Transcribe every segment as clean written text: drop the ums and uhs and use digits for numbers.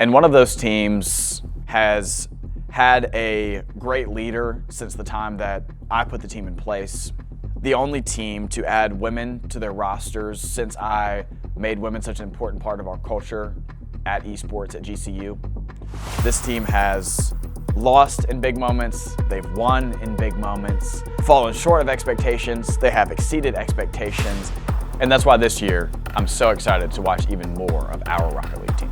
And one of those teams has had a great leader since the time that I put the team in place. The only team to add women to their rosters since I made women such an important part of our culture at Esports at GCU. This team has lost in big moments, they've won in big moments, fallen short of expectations, they have exceeded expectations, and that's why this year I'm so excited to watch even more of our Rocket League team.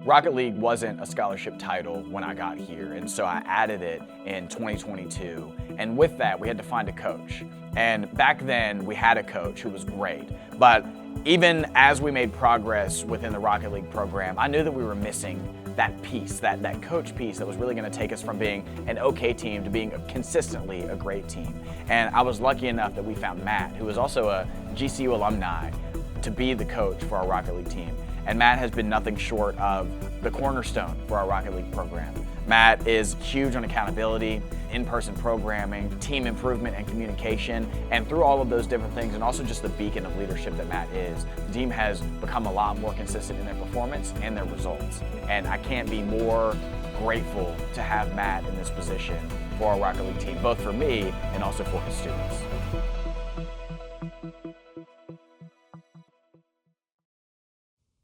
Rocket League wasn't a scholarship title when I got here, and so I added it in 2022. And with that, we had to find a coach. And back then, we had a coach who was great. But even as we made progress within the Rocket League program, I knew that we were missing that piece, that coach piece that was really going to take us from being an okay team to being consistently a great team. And I was lucky enough that we found Matt, who was also a GCU alumni, to be the coach for our Rocket League team. And Matt has been nothing short of the cornerstone for our Rocket League program. Matt is huge on accountability, in-person programming, team improvement and communication, and through all of those different things, and also just the beacon of leadership that Matt is, the team has become a lot more consistent in their performance and their results. And I can't be more grateful to have Matt in this position for our Rocket League team, both for me and also for his students.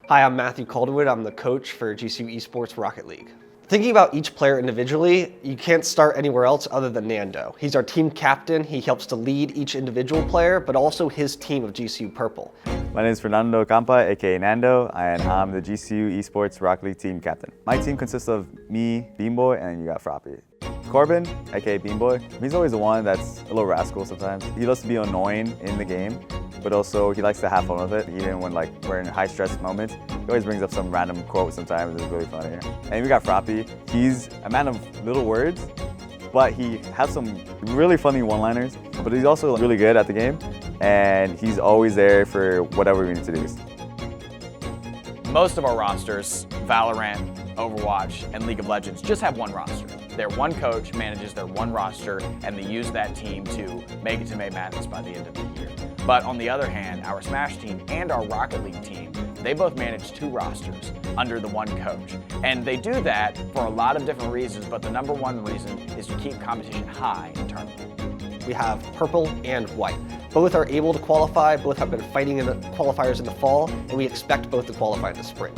Hi, I'm Matthew Calderwood. I'm the coach for GCU Esports Rocket League. Thinking about each player individually, you can't start anywhere else other than Nando. He's our team captain. He helps to lead each individual player, but also his team of GCU Purple. My name is Fernando Campa, aka Nando, and I'm the GCU Esports Rocket League team captain. My team consists of me, Beanboy, and you got Froppy. Corbin, aka Beanboy, he's always the one that's a little rascal sometimes. He loves to be annoying in the game, but also he likes to have fun with it, even when we're in high stress moments. He always brings up some random quote sometimes, it's really funny. And we got Froppy. He's a man of little words, but he has some really funny one-liners, but he's also really good at the game, and he's always there for whatever we need to do. Most of our rosters, Valorant, Overwatch, and League of Legends, just have one roster. Their one coach manages their one roster, and they use that team to make it to May Madness by the end of the year. But on the other hand, our Smash team and our Rocket League team, they both manage two rosters under the one coach. And they do that for a lot of different reasons, but the number one reason is to keep competition high in tournament. We have purple and white. Both are able to qualify, both have been fighting in the qualifiers in the fall, and we expect both to qualify in the spring.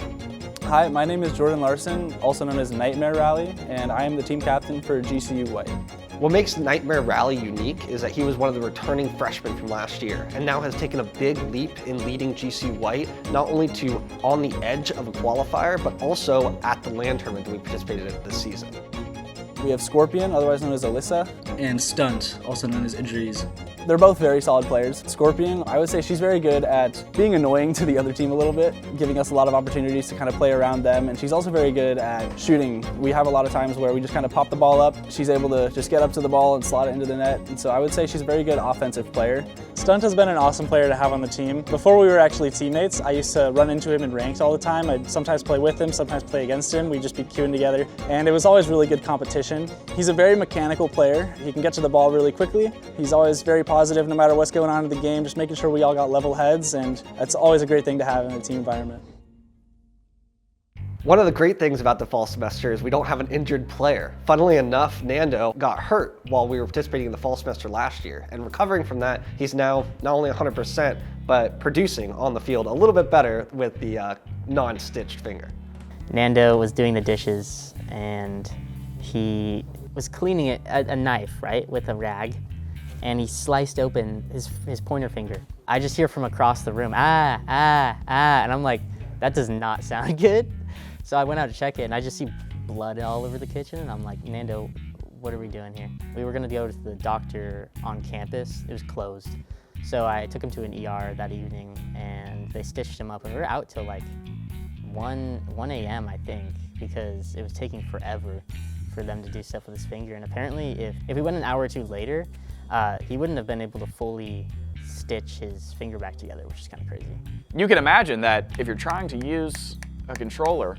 Hi, my name is Jordan Larson, also known as Nightmare Rally, and I am the team captain for GCU White. What makes Nightmare Rally unique is that he was one of the returning freshmen from last year and now has taken a big leap in leading GCU White, not only to on the edge of a qualifier, but also at the LAN tournament that we participated in this season. We have Scorpion, otherwise known as Alyssa. And Stunt, also known as Idris. They're both very solid players. Scorpion, I would say she's very good at being annoying to the other team a little bit, giving us a lot of opportunities to kind of play around them, and she's also very good at shooting. We have a lot of times where we just kind of pop the ball up. She's able to just get up to the ball and slot it into the net, and so I would say she's a very good offensive player. Stunt has been an awesome player to have on the team. Before we were actually teammates, I used to run into him in ranked all the time. I'd sometimes play with him, sometimes play against him. We'd just be queuing together, and it was always really good competition. He's a very mechanical player. He can get to the ball really quickly. He's always very positive no matter what's going on in the game, just making sure we all got level heads, and that's always a great thing to have in a team environment. One of the great things about the fall semester is we don't have an injured player. Funnily enough, Nando got hurt while we were participating in the fall semester last year, and recovering from that, he's now not only 100%, but producing on the field a little bit better with the non-stitched finger. Nando was doing the dishes, and he was cleaning it, a knife, right, with a rag, and he sliced open his pointer finger. I just hear from across the room, ah, ah, ah, and I'm like, that does not sound good. So I went out to check it, and I just see blood all over the kitchen, and I'm like, Nando, what are we doing here? We were gonna go to the doctor on campus. It was closed. So I took him to an ER that evening, and they stitched him up, and we were out till like 1 a.m., I think, because it was taking forever for them to do stuff with his finger. And apparently, if we went an hour or two later, he wouldn't have been able to fully stitch his finger back together, which is kind of crazy. You can imagine that if you're trying to use a controller,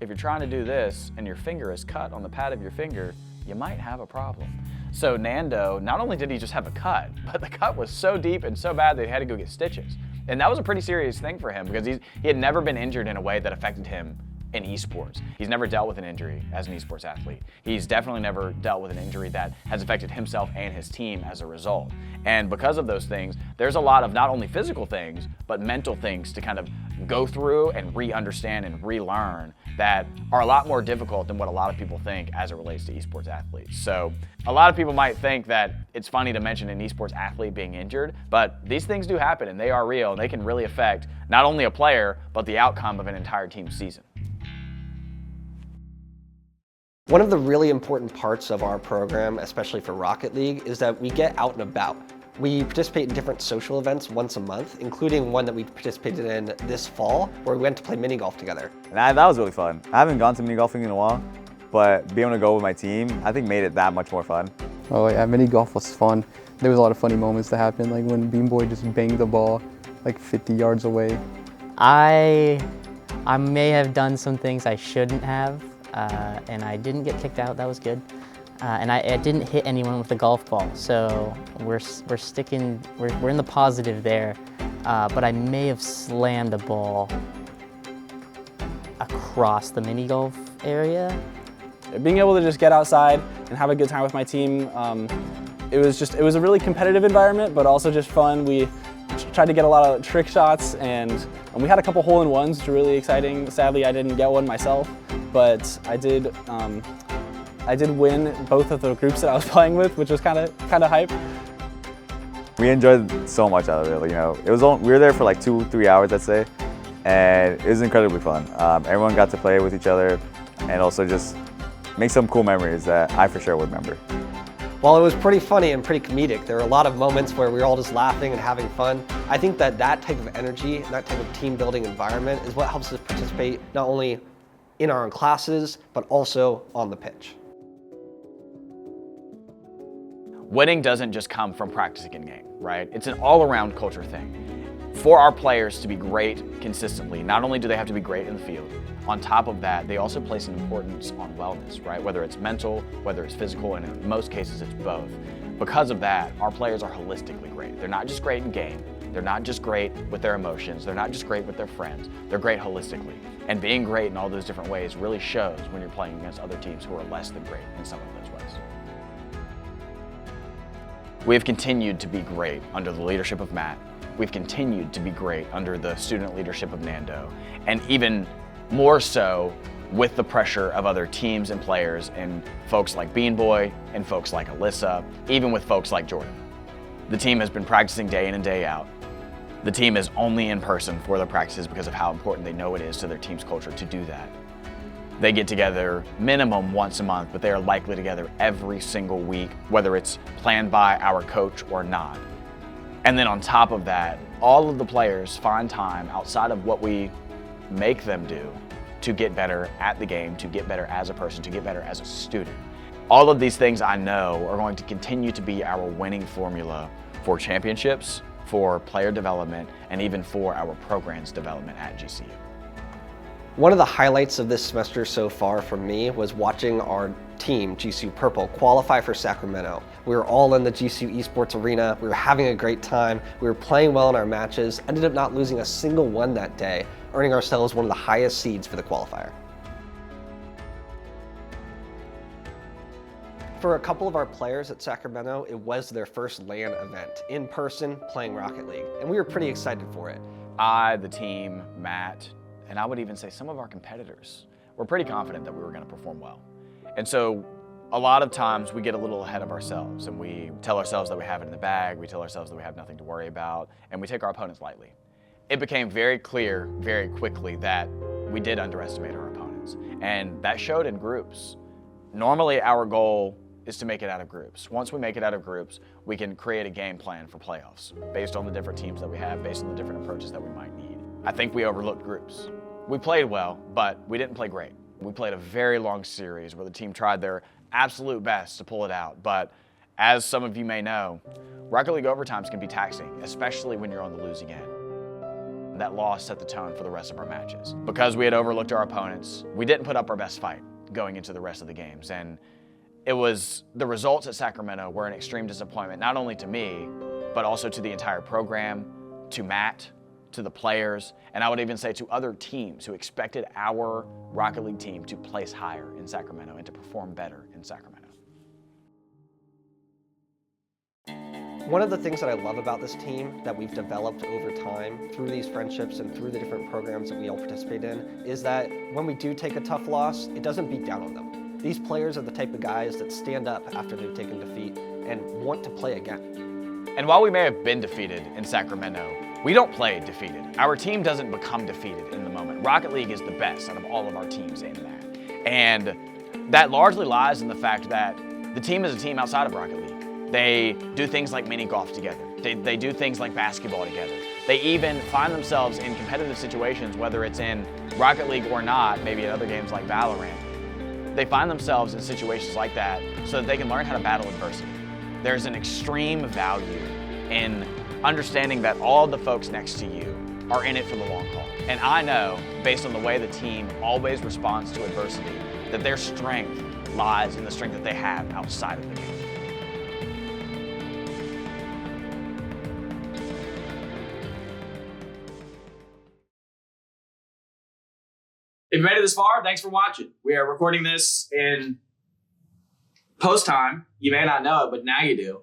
if you're trying to do this and your finger is cut on the pad of your finger, you might have a problem. So Nando, not only did he just have a cut, but the cut was so deep and so bad that he had to go get stitches. And that was a pretty serious thing for him because he had never been injured in a way that affected him in esports. He's never dealt with an injury as an esports athlete. He's definitely never dealt with an injury that has affected himself and his team as a result. And because of those things, there's a lot of not only physical things, but mental things to kind of go through and re-understand and relearn that are a lot more difficult than what a lot of people think as it relates to esports athletes. So a lot of people might think that it's funny to mention an esports athlete being injured, but these things do happen and they are real and they can really affect not only a player, but the outcome of an entire team's season. One of the really important parts of our program, especially for Rocket League, is that we get out and about. We participate in different social events once a month, including one that we participated in this fall, where we went to play mini golf together. And that was really fun. I haven't gone to mini golfing in a while, but being able to go with my team, I think made it that much more fun. Oh yeah, mini golf was fun. There was a lot of funny moments that happened, like when Bean Boy just banged the ball like 50 yards away. I may have done some things I shouldn't have, and I didn't get kicked out. That was good. And I didn't hit anyone with a golf ball, so we're in the positive there. But I may have slammed a ball across the mini golf area. Being able to just get outside and have a good time with my team, it was a really competitive environment, but also just fun. We tried to get a lot of trick shots, and we had a couple hole-in-ones, which were really exciting. Sadly, I didn't get one myself, but I did win both of the groups that I was playing with, which was kind of hype. We enjoyed so much out of it. You know, we were there for like 2-3 hours, let's say, and it was incredibly fun. Everyone got to play with each other and also just make some cool memories that I for sure would remember. While it was pretty funny and pretty comedic, there were a lot of moments where we were all just laughing and having fun. I think that type of energy and that type of team building environment is what helps us participate not only in our own classes, but also on the pitch. Winning doesn't just come from practicing in game, right? It's an all-around culture thing. For our players to be great consistently, not only do they have to be great in the field, on top of that, they also place an importance on wellness, right? Whether it's mental, whether it's physical, and in most cases it's both. Because of that, our players are holistically great. They're not just great in game, they're not just great with their emotions, they're not just great with their friends, they're great holistically. And being great in all those different ways really shows when you're playing against other teams who are less than great in some of those ways. We have continued to be great under the leadership of Matt. We've continued to be great under the student leadership of Nando, and even more so with the pressure of other teams and players and folks like Bean Boy and folks like Alyssa, even with folks like Jordan. The team has been practicing day in and day out. The team is only in person for their practices because of how important they know it is to their team's culture to do that. They get together minimum once a month, but they are likely together every single week, whether it's planned by our coach or not. And then on top of that, all of the players find time outside of what we make them do to get better at the game, to get better as a person, to get better as a student. All of these things I know are going to continue to be our winning formula for championships, for player development, and even for our program's development at GCU. One of the highlights of this semester so far for me was watching our team, GCU Purple, qualify for Sacramento. We were all in the GCU Esports arena, we were having a great time, we were playing well in our matches, ended up not losing a single one that day, earning ourselves one of the highest seeds for the qualifier. For a couple of our players at Sacramento, it was their first LAN event, in person, playing Rocket League, and we were pretty excited for it. I, the team, Matt, and I would even say some of our competitors were pretty confident that we were going to perform well. And so a lot of times we get a little ahead of ourselves and we tell ourselves that we have it in the bag, we tell ourselves that we have nothing to worry about, and we take our opponents lightly. It became very clear very quickly that we did underestimate our opponents, and that showed in groups. Normally our goal is to make it out of groups. Once we make it out of groups, we can create a game plan for playoffs based on the different teams that we have, based on the different approaches that we might need. I think we overlooked groups. We played well, but we didn't play great. We played a very long series where the team tried their absolute best to pull it out, but as some of you may know, Rocket League overtimes can be taxing, especially when you're on the losing end. That loss set the tone for the rest of our matches. Because we had overlooked our opponents, we didn't put up our best fight going into the rest of the games, and the results at Sacramento were an extreme disappointment, not only to me, but also to the entire program, to Matt, to the players, and I would even say to other teams who expected our Rocket League team to place higher in Sacramento and to perform better in Sacramento. One of the things that I love about this team that we've developed over time through these friendships and through the different programs that we all participate in is that when we do take a tough loss, it doesn't beat down on them. These players are the type of guys that stand up after they've taken defeat and want to play again. And while we may have been defeated in Sacramento, we don't play defeated. Our team doesn't become defeated in the moment. Rocket League is the best out of all of our teams in that. And that largely lies in the fact that the team is a team outside of Rocket League. They do things like mini golf together. They do things like basketball together. They even find themselves in competitive situations, whether it's in Rocket League or not, maybe at other games like Valorant. They find themselves in situations like that so that they can learn how to battle adversity. There's an extreme value in understanding that all the folks next to you are in it for the long haul. And I know, based on the way the team always responds to adversity, that their strength lies in the strength that they have outside of the game. If you made it this far, thanks for watching. We are recording this in post time. You may not know it, but now you do.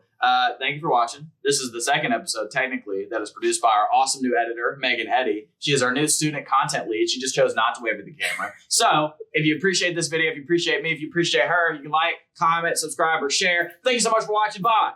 Thank you for watching. This is the second episode, technically, that is produced by our awesome new editor, Megan Eddy. She is our new student content lead. She just chose not to wave at the camera. So if you appreciate this video, if you appreciate me, if you appreciate her, you can like, comment, subscribe, or share. Thank you so much for watching. Bye.